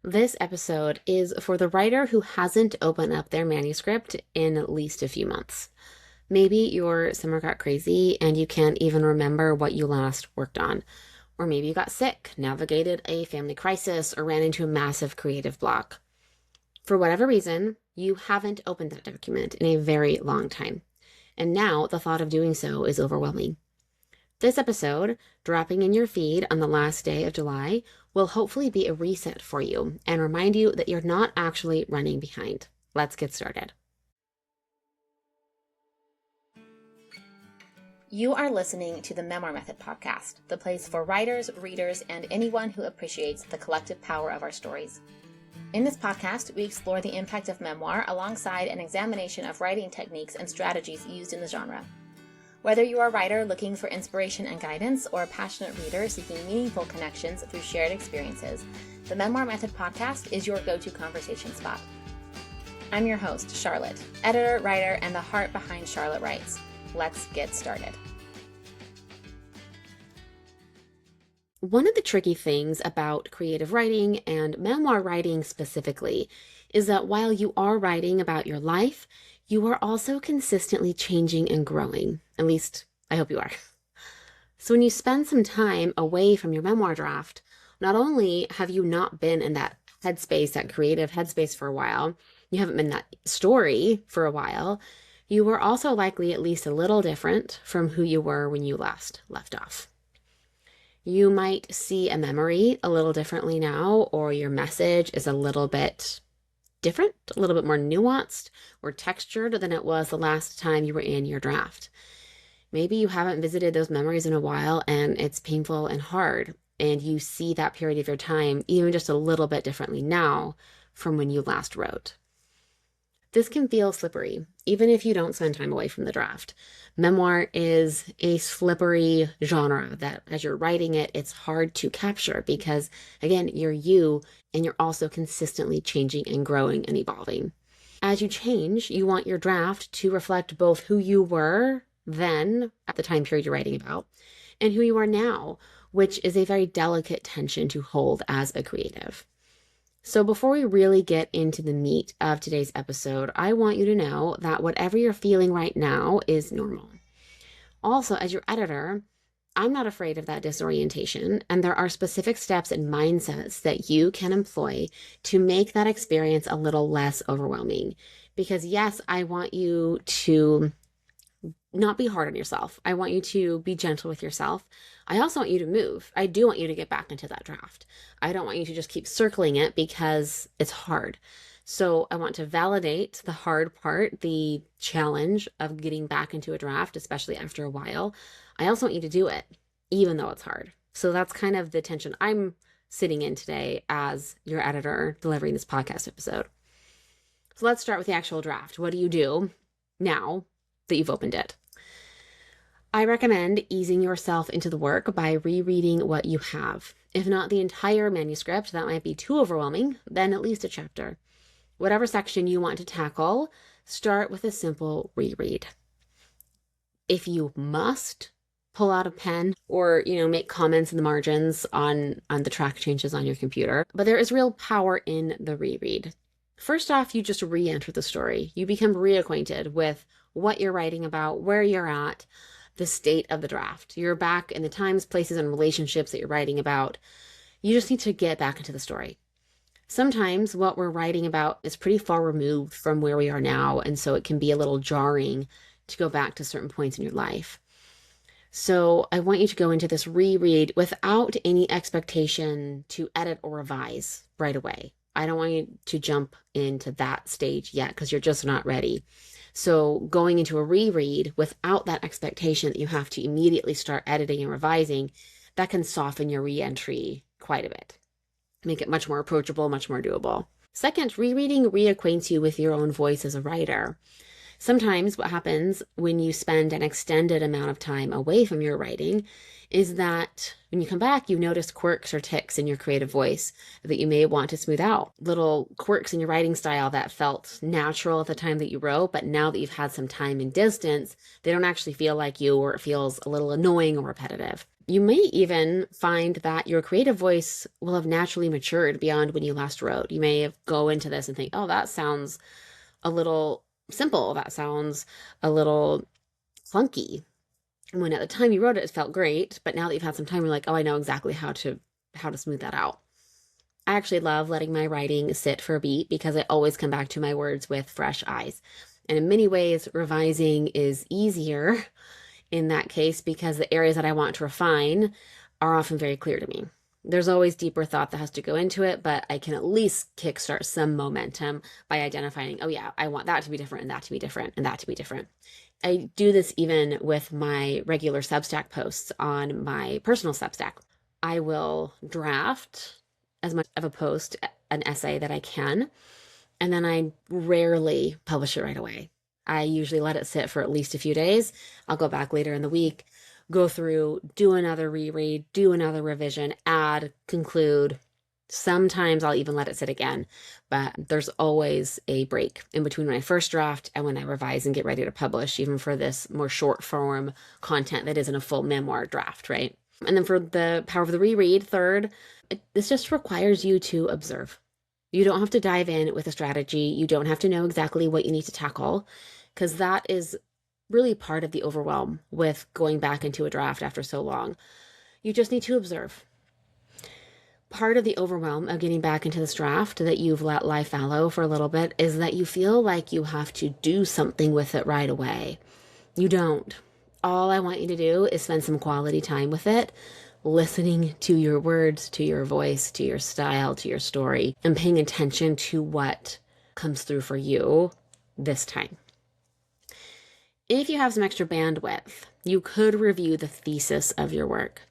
This episode is for the writer who hasn't opened up their manuscript in at least a few months. Maybe your summer got crazy and you can't even remember what you last worked on. Or maybe you got sick, navigated a family crisis, or ran into a massive creative block. For whatever reason, you haven't opened that document in a very long time. And now the thought of doing so is overwhelming. This episode, dropping in your feed on the last day of July, will hopefully be a reset for you and remind you that you're not actually running behind. Let's get started. You are listening to the Memoir Method podcast, the place for writers, readers, and anyone who appreciates the collective power of our stories. In this podcast, we explore the impact of memoir alongside an examination of writing techniques and strategies used in the genre. Whether you are a writer looking for inspiration and guidance or a passionate reader seeking meaningful connections through shared experiences, the Memoir Method podcast is your go-to conversation spot. I'm your host, Charlotte, editor, writer, and the heart behind Charlotte Writes. Let's get started. One of the tricky things about creative writing and memoir writing specifically is that while you are writing about your life, you are also consistently changing and growing. At least, I hope you are. So when you spend some time away from your memoir draft, not only have you not been in that headspace, that creative headspace for a while, you haven't been in that story for a while, you are also likely at least a little different from who you were when you last left off. You might see a memory a little differently now, or your message is a little bit different, a little bit more nuanced or textured than it was the last time you were in your draft. Maybe you haven't visited those memories in a while and it's painful and hard, and you see that period of your time even just a little bit differently now from when you last wrote. This can feel slippery, even if you don't spend time away from the draft. Memoir is a slippery genre that as you're writing it, it's hard to capture because, again, you're you and you're also consistently changing and growing and evolving. As you change, you want your draft to reflect both who you were then at the time period you're writing about and who you are now, which is a very delicate tension to hold as a creative. So before we really get into the meat of today's episode, I want you to know that whatever you're feeling right now is normal. Also, as your editor, I'm not afraid of that disorientation, and there are specific steps and mindsets that you can employ to make that experience a little less overwhelming. Because yes, I want you to not be hard on yourself. I want you to be gentle with yourself. I also want you to move. I do want you to get back into that draft. I don't want you to just keep circling it because it's hard. So I want to validate the hard part, the challenge of getting back into a draft, especially after a while. I also want you to do it, even though it's hard. So that's kind of the tension I'm sitting in today as your editor delivering this podcast episode. So let's start with the actual draft. What do you do now that you've opened it? I recommend easing yourself into the work by rereading what you have. If not the entire manuscript, that might be too overwhelming, then at least a chapter. Whatever section you want to tackle, start with a simple reread. If you must, pull out a pen or, make comments in the margins on the track changes on your computer. But there is real power in the reread. First off, you just re-enter the story. You become reacquainted with what you're writing about, where you're at, the state of the draft. You're back in the times, places, and relationships that you're writing about. You just need to get back into the story. Sometimes what we're writing about is pretty far removed from where we are now, and so it can be a little jarring to go back to certain points in your life. So I want you to go into this reread without any expectation to edit or revise right away. I don't want you to jump into that stage yet because you're just not ready. So going into a reread without that expectation that you have to immediately start editing and revising, that can soften your re-entry quite a bit. Make it much more approachable, much more doable. Second, rereading reacquaints you with your own voice as a writer. Sometimes what happens when you spend an extended amount of time away from your writing is that when you come back, you notice quirks or tics in your creative voice that you may want to smooth out. Little quirks in your writing style that felt natural at the time that you wrote, but now that you've had some time and distance, they don't actually feel like you, or it feels a little annoying or repetitive. You may even find that your creative voice will have naturally matured beyond when you last wrote. You may have go into this and think, oh, that sounds a little simple. That sounds a little clunky. When at the time you wrote it, it felt great, but now that you've had some time, you're like, oh, I know exactly how to smooth that out. I actually love letting my writing sit for a beat because I always come back to my words with fresh eyes. And in many ways, revising is easier in that case because the areas that I want to refine are often very clear to me. There's always deeper thought that has to go into it, but I can at least kickstart some momentum by identifying, oh, yeah, I want that to be different and that to be different and that to be different. I do this even with my regular Substack posts on my personal Substack. I will draft as much of a post, an essay that I can, and then I rarely publish it right away. I usually let it sit for at least a few days. I'll go back later in the week, go through, do another reread, do another revision, add, conclude. Sometimes I'll even let it sit again, but there's always a break in between when I first draft and when I revise and get ready to publish, even for this more short form content that isn't a full memoir draft, right? And then for the power of the reread, third, this just requires you to observe. You don't have to dive in with a strategy. You don't have to know exactly what you need to tackle, because that is really part of the overwhelm with going back into a draft after so long. You just need to observe. Part of the overwhelm of getting back into this draft that you've let lie fallow for a little bit is that you feel like you have to do something with it right away. You don't. All I want you to do is spend some quality time with it, listening to your words, to your voice, to your style, to your story, and paying attention to what comes through for you this time. If you have some extra bandwidth, you could review the thesis of your work.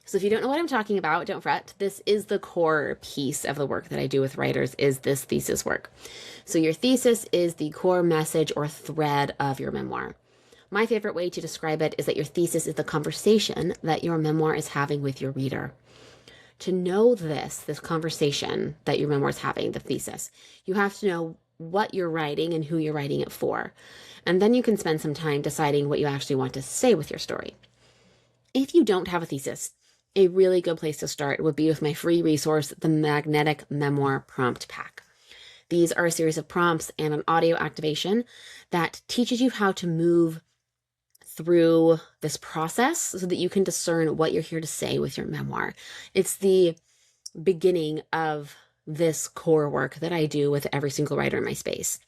So if you don't know what I'm talking about, don't fret. This is the core piece of the work that I do with writers, is this thesis work. So your thesis is the core message or thread of your memoir. My favorite way to describe it is that your thesis is the conversation that your memoir is having with your reader. To know this conversation that your memoir is having, the thesis, you have to know what you're writing and who you're writing it for. And then you can spend some time deciding what you actually want to say with your story. If you don't have a thesis, a really good place to start would be with my free resource, the Magnetic Memoir Prompt Pack. These are a series of prompts and an audio activation that teaches you how to move through this process so that you can discern what you're here to say with your memoir. It's the beginning of this core work that I do with every single writer in my space.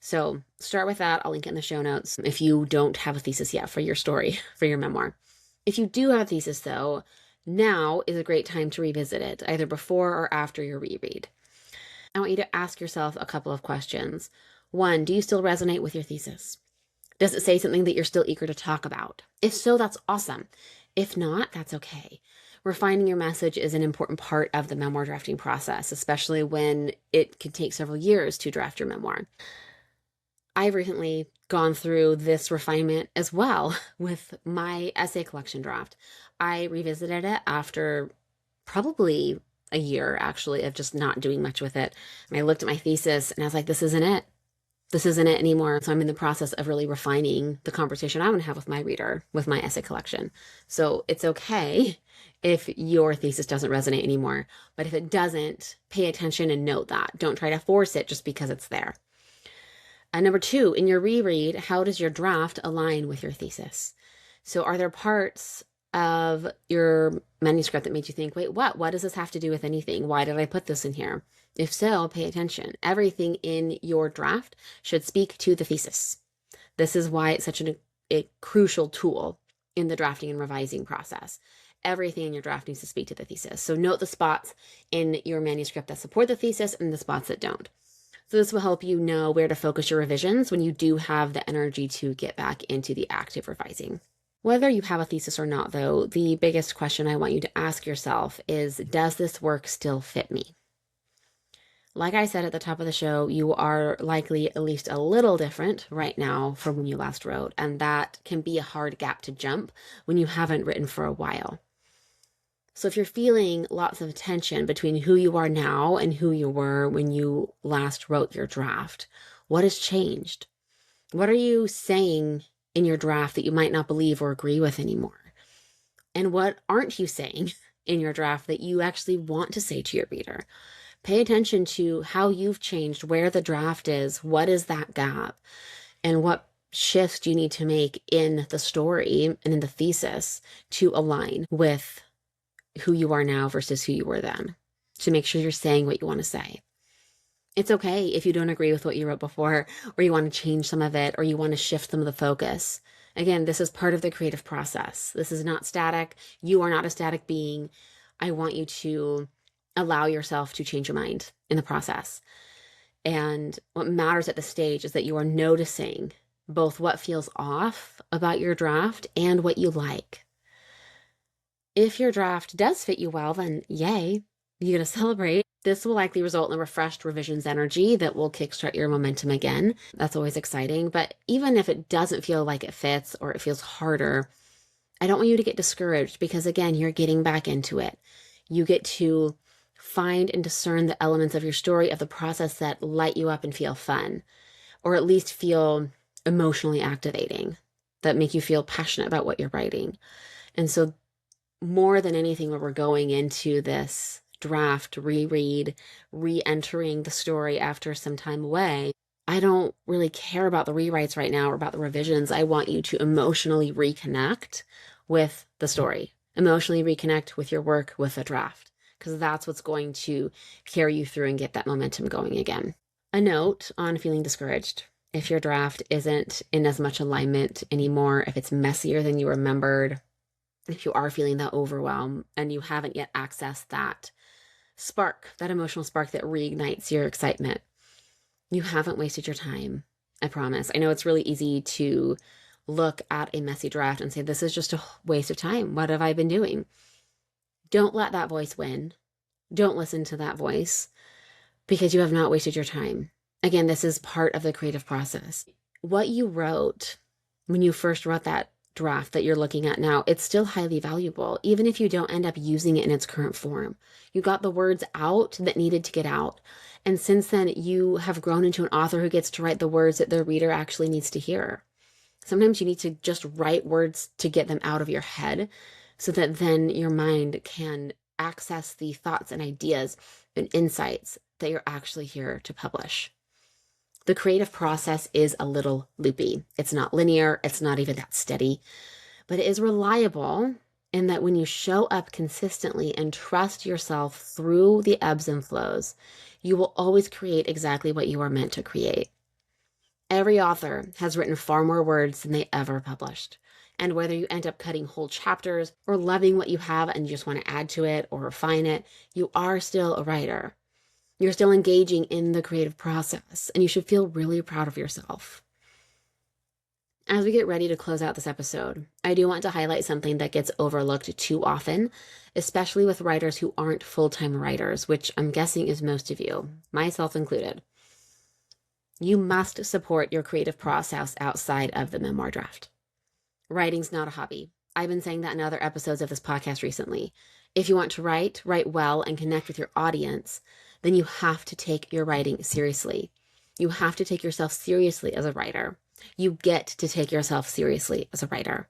So start with that. I'll link it in the show notes if you don't have a thesis yet for your story, for your memoir. If you do have a thesis, though, now is a great time to revisit it, either before or after your reread. I want you to ask yourself a couple of questions. One, do you still resonate with your thesis? Does it say something that you're still eager to talk about? If so, that's awesome. If not, that's okay. Refining your message is an important part of the memoir drafting process, especially when it can take several years to draft your memoir. I've recently gone through this refinement as well with my essay collection draft. I revisited it after probably a year, actually, of just not doing much with it. And I looked at my thesis and I was like, this isn't it. This isn't it anymore. So I'm in the process of really refining the conversation I want to have with my reader, with my essay collection. So it's okay if your thesis doesn't resonate anymore. But if it doesn't, pay attention and note that. Don't try to force it just because it's there. Number two, in your reread, how does your draft align with your thesis? So are there parts of your manuscript that made you think, wait, what? What does this have to do with anything? Why did I put this in here? If so, pay attention. Everything in your draft should speak to the thesis. This is why it's such a crucial tool in the drafting and revising process. Everything in your draft needs to speak to the thesis. So note the spots in your manuscript that support the thesis and the spots that don't. So this will help you know where to focus your revisions when you do have the energy to get back into the active revising. Whether you have a thesis or not, though, the biggest question I want you to ask yourself is, does this work still fit me? Like I said at the top of the show, you are likely at least a little different right now from when you last wrote, and that can be a hard gap to jump when you haven't written for a while. So if you're feeling lots of tension between who you are now and who you were when you last wrote your draft, what has changed? What are you saying in your draft that you might not believe or agree with anymore? And what aren't you saying in your draft that you actually want to say to your reader? Pay attention to how you've changed, where the draft is, what is that gap, and what shifts do you need to make in the story and in the thesis to align with who you are now versus who you were then, to make sure you're saying what you want to say. It's okay if you don't agree with what you wrote before, or you want to change some of it, or you want to shift some of the focus. Again, this is part of the creative process. This is not static. You are not a static being. I want you to allow yourself to change your mind in the process. And what matters at this stage is that you are noticing both what feels off about your draft and what you like. If your draft does fit you well, then yay, you're going to celebrate. This will likely result in a refreshed revisions energy that will kickstart your momentum again. That's always exciting. But even if it doesn't feel like it fits or it feels harder, I don't want you to get discouraged because, again, you're getting back into it. You get to find and discern the elements of your story, of the process that light you up and feel fun, or at least feel emotionally activating, that make you feel passionate about what you're writing. And so more than anything, when we're going into this draft, reread, re-entering the story after some time away, I don't really care about the rewrites right now or about the revisions. I want you to emotionally reconnect with the story, emotionally reconnect with your work, with the draft, because that's what's going to carry you through and get that momentum going again. A note on feeling discouraged. If your draft isn't in as much alignment anymore, if it's messier than you remembered, if you are feeling that overwhelm and you haven't yet accessed that spark, that emotional spark that reignites your excitement, you haven't wasted your time. I promise. I know it's really easy to look at a messy draft and say, this is just a waste of time. What have I been doing? Don't let that voice win. Don't listen to that voice because you have not wasted your time. Again, this is part of the creative process. What you wrote when you first wrote that draft that you're looking at now, it's still highly valuable, even if you don't end up using it in its current form. You got the words out that needed to get out. And since then, you have grown into an author who gets to write the words that the reader actually needs to hear. Sometimes you need to just write words to get them out of your head so that then your mind can access the thoughts and ideas and insights that you're actually here to publish. The creative process is a little loopy. It's not linear. It's not even that steady, but it is reliable in that when you show up consistently and trust yourself through the ebbs and flows, you will always create exactly what you are meant to create. Every author has written far more words than they ever published. And whether you end up cutting whole chapters or loving what you have and you just want to add to it or refine it, you are still a writer. You're still engaging in the creative process, and you should feel really proud of yourself. As we get ready to close out this episode, I do want to highlight something that gets overlooked too often, especially with writers who aren't full-time writers, which I'm guessing is most of you, myself included. You must support your creative process outside of the memoir draft. Writing's not a hobby. I've been saying that in other episodes of this podcast recently. If you want to write well, and connect with your audience, then you have to take your writing seriously. You have to take yourself seriously as a writer. You get to take yourself seriously as a writer.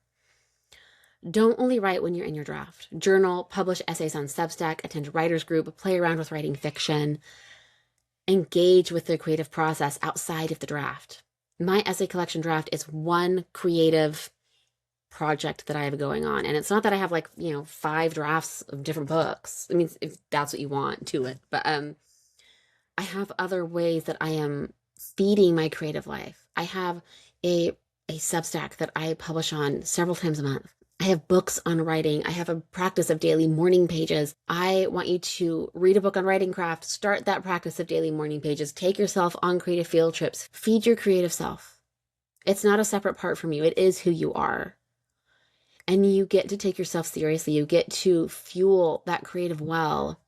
Don't only write when you're in your draft. Journal, publish essays on Substack, attend a writer's group, play around with writing fiction. Engage with the creative process outside of the draft. My essay collection draft is one creative project that I have going on. And it's not that I have 5 drafts of different books. I mean, if that's what you want to it. But I have other ways that I am feeding my creative life. I have a Substack that I publish on several times a month. I have books on writing. I have a practice of daily morning pages. I want you to read a book on writing craft, start that practice of daily morning pages, take yourself on creative field trips, feed your creative self. It's not a separate part from you. It is who you are. And you get to take yourself seriously. You get to fuel that creative well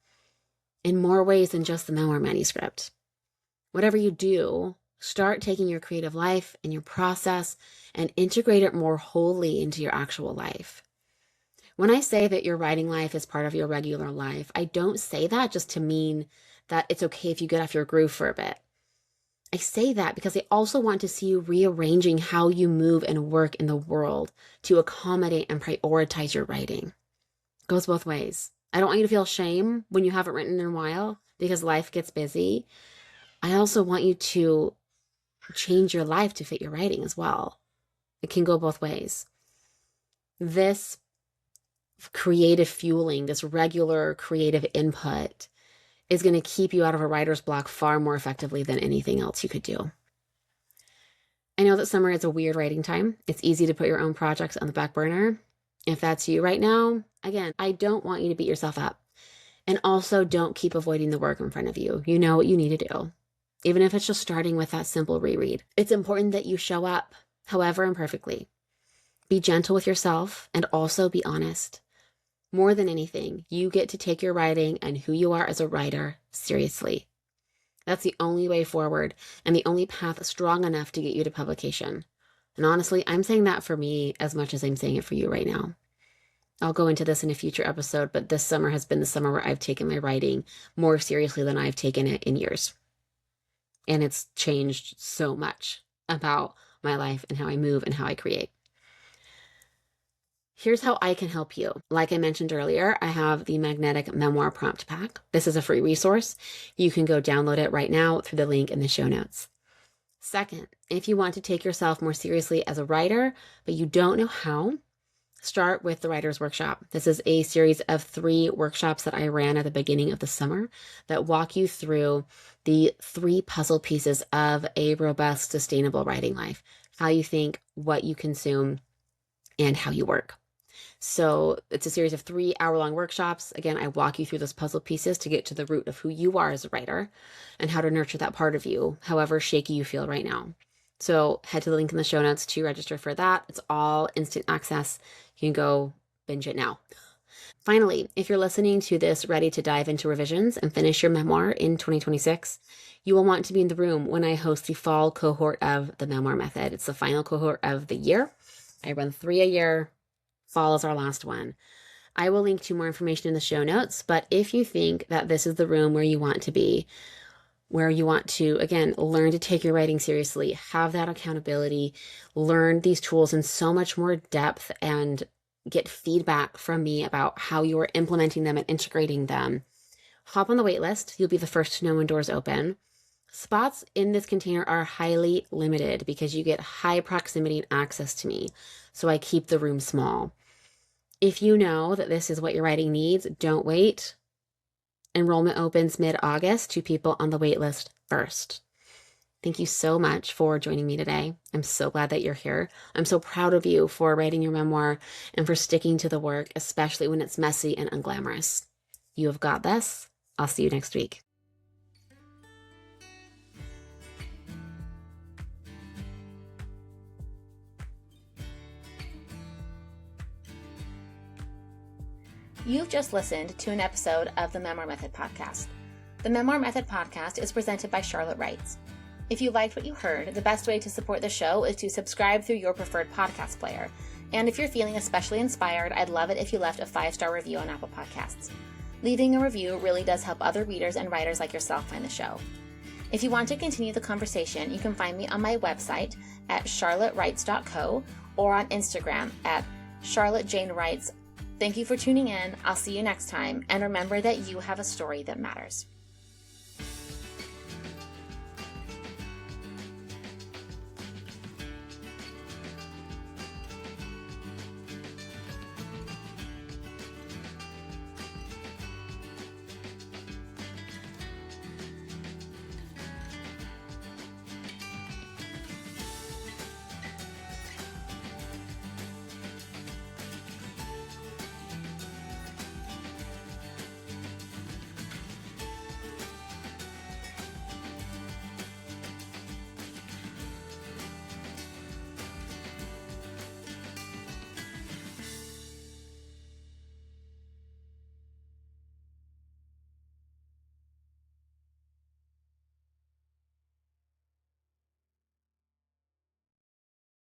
in more ways than just the memoir manuscript. Whatever you do, start taking your creative life and your process and integrate it more wholly into your actual life. When I say that your writing life is part of your regular life, I don't say that just to mean that it's okay if you get off your groove for a bit. I say that because I also want to see you rearranging how you move and work in the world to accommodate and prioritize your writing. Goes both ways. I don't want you to feel shame when you haven't written in a while because life gets busy. I also want you to change your life to fit your writing as well. It can go both ways. This creative fueling, this regular creative input is going to keep you out of a writer's block far more effectively than anything else you could do. I know that summer is a weird writing time. It's easy to put your own projects on the back burner. If that's you right now, again, I don't want you to beat yourself up. And also don't keep avoiding the work in front of you. You know what you need to do. Even if it's just starting with that simple reread. It's important that you show up, however imperfectly. Be gentle with yourself and also be honest. More than anything, you get to take your writing and who you are as a writer seriously. That's the only way forward and the only path strong enough to get you to publication. And honestly, I'm saying that for me as much as I'm saying it for you right now. I'll go into this in a future episode, but this summer has been the summer where I've taken my writing more seriously than I've taken it in years. And it's changed so much about my life and how I move and how I create. Here's how I can help you. Like I mentioned earlier, I have the Magnetic Memoir Prompt Pack. This is a free resource. You can go download it right now through the link in the show notes. Second, if you want to take yourself more seriously as a writer, but you don't know how, start with the Writer's Workshop. This is a series of 3 workshops that I ran at the beginning of the summer that walk you through the 3 puzzle pieces of a robust, sustainable writing life. How you think, what you consume, and how you work. So it's a series of 3-hour-long workshops. Again, I walk you through those puzzle pieces to get to the root of who you are as a writer and how to nurture that part of you, however shaky you feel right now. So head to the link in the show notes to register for that. It's all instant access. You can go binge it now. Finally, if you're listening to this ready to dive into revisions and finish your memoir in 2026, you will want to be in the room when I host the fall cohort of the Memoir Method. It's the final cohort of the year. I run 3 a year. Fall is our last one. I will link to more information in the show notes, but if you think that this is the room where you want to be, where you want to, again, learn to take your writing seriously, have that accountability, learn these tools in so much more depth, and get feedback from me about how you are implementing them and integrating them, hop on the wait list. You'll be the first to know when doors open. Spots in this container are highly limited because you get high proximity and access to me, so I keep the room small. If you know that this is what your writing needs, don't wait. Enrollment opens mid-August to people on the wait list first. Thank you so much for joining me today. I'm so glad that you're here. I'm so proud of you for writing your memoir and for sticking to the work, especially when it's messy and unglamorous. You have got this. I'll see you next week. You've just listened to an episode of the Memoir Method podcast. The Memoir Method podcast is presented by Charlotte Writes. If you liked what you heard, the best way to support the show is to subscribe through your preferred podcast player. And if you're feeling especially inspired, I'd love it if you left a 5-star review on Apple Podcasts. Leaving a review really does help other readers and writers like yourself find the show. If you want to continue the conversation, you can find me on my website at charlottewrites.co or on Instagram at charlottejanewrites. Thank you for tuning in. I'll see you next time. And remember that you have a story that matters.